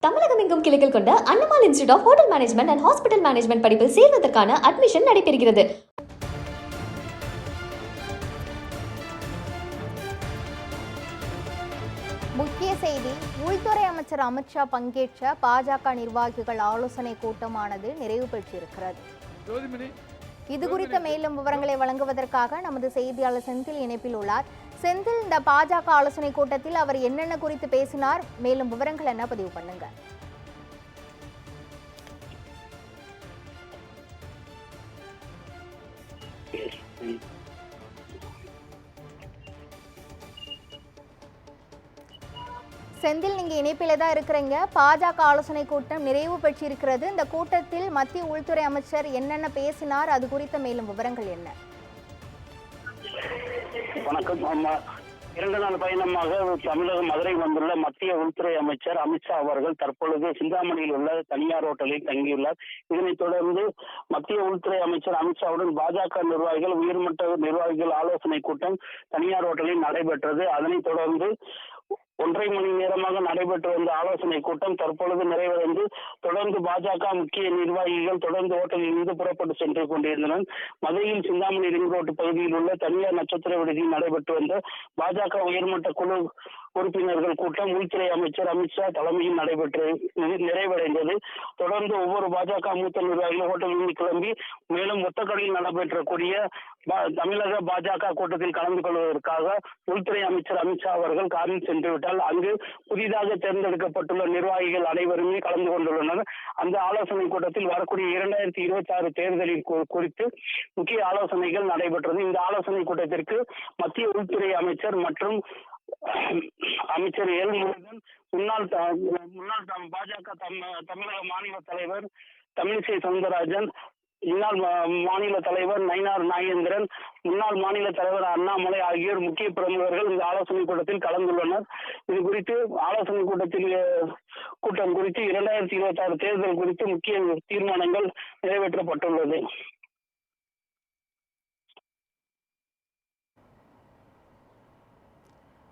தமிழகம் எங்கும் கிளைகள் கொண்ட Annamal institute of hotel management and hospital management படிப்பில் சேர்வதற்கான அட்மிஷன் நடைபெறுகிறது. முக்கிய செய்தி: உள்துறை அமைச்சர் அமித்ஷா பங்கேற்ற பாஜக நிர்வாகிகள் ஆலோசனை கூட்டமானது நிறைவு பெற்றிருக்கிறது. இது குறித்த மேலும் விவரங்களை வழங்குவதற்காக நமது செய்தியாளர் செந்தில் இணைப்பில் உள்ளார். செந்தில், இந்த பாஜக ஆலோசனை கூட்டத்தில் அவர் என்னென்ன குறித்து பேசினார், மேலும் விவரங்கள் என்ன பதிவு பண்ணுங்க. செந்தில், நீங்க இணைப்பில தான் இருக்கிறீங்க. பாஜக ஆலோசனை கூட்டம் நிறைவு பெற்றிருக்கிறது. இந்த கூட்டத்தில் மத்திய உள்துறை அமைச்சர் என்னென்ன பேசினார், அது குறித்த மேலும் விவரங்கள் என்ன? வணக்கம். 2 நாள் பயணமாக தமிழகம் மதுரை வந்துள்ள மத்திய உள்துறை அமைச்சர் அமித்ஷா அவர்கள் தற்பொழுது சிந்தாமணியில் உள்ள தனியார் ஹோட்டலில் தங்கியுள்ளார். இதனைத் தொடர்ந்து மத்திய உள்துறை அமைச்சர் அமித்ஷாவுடன் பாஜக நிர்வாகிகள், உயர்மட்ட நிர்வாகிகள் ஆலோசனை கூட்டம் தனியார் ஹோட்டலில் நடைபெற்றது. அதனைத் தொடர்ந்து 1.5 மணி நேரமாக நடைபெற்று வந்த ஆலோசனை கூட்டம் தற்பொழுது நிறைவடைந்து தொடர்ந்து பாஜக முக்கிய நிர்வாகிகள் தொடர்ந்து ஹோட்டலில் இருந்து புறப்பட்டு சென்று கொண்டிருந்தனர். மதுரையில் சிந்தாமணி ரிங் ரோடு பகுதியில் உள்ள தனியார் நட்சத்திர விடுதியில் நடைபெற்று வந்த பாஜக உயர்மட்ட குழு உறுப்பினர்கள் கூட்டம் உள்துறை அமைச்சர் அமித்ஷா தலைமையில் நிறைவடைந்தது. தொடர்ந்து ஒவ்வொரு பாஜக மூத்த நிர்வாகிகள் ஹோட்டலில் கிளம்பி மேலும் ஒத்தக்கடையில் நடைபெற்றக்கூடிய தமிழக பாஜக கூட்டத்தில் கலந்து கொள்வதற்காக உள்துறை அமைச்சர் அமித்ஷா அவர்கள் காரில் சென்று விட்டால் அங்கு புதிதாக தேர்ந்தெடுக்கப்பட்டுள்ள நிர்வாகிகள் அனைவருமே கலந்து கொண்டுள்ளனர். அந்த ஆலோசனை கூட்டத்தில் வரக்கூடிய 2026 தேர்தலில் குறித்து முக்கிய ஆலோசனைகள் நடைபெற்றது. இந்த ஆலோசனை கூட்டத்திற்கு மத்திய உள்துறை அமைச்சர் மற்றும் அமைச்சர் எல் முருகன், முன்னாள் பாஜக தமிழக மாநில தலைவர் தமிழிசை சவுந்தரராஜன், முன்னாள் மாநில தலைவர் நயினார் நாகேந்திரன், முன்னாள் மாநில தலைவர் அண்ணாமலை ஆகியோர் முக்கிய பிரமுகர்கள் இந்த ஆலோசனை கூட்டத்தில் கலந்துள்ளனர். இது குறித்து ஆலோசனை கூட்டம் குறித்து 2026 தேர்தல் குறித்து முக்கிய தீர்மானங்கள் நிறைவேற்றப்பட்டுள்ளது.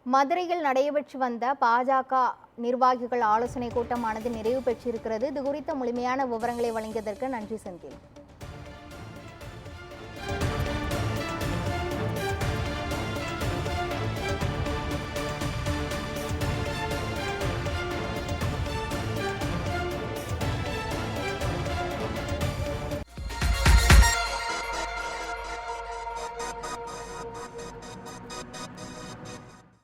மதுரையில் நடைபெற்று வந்த பாஜக நிர்வாகிகள் ஆலோசனை கூட்டமானது நிறைவு பெற்றிருக்கிறது. இது குறித்த முழுமையான விவரங்களை வழங்கியதற்கு நன்றி செந்தில்.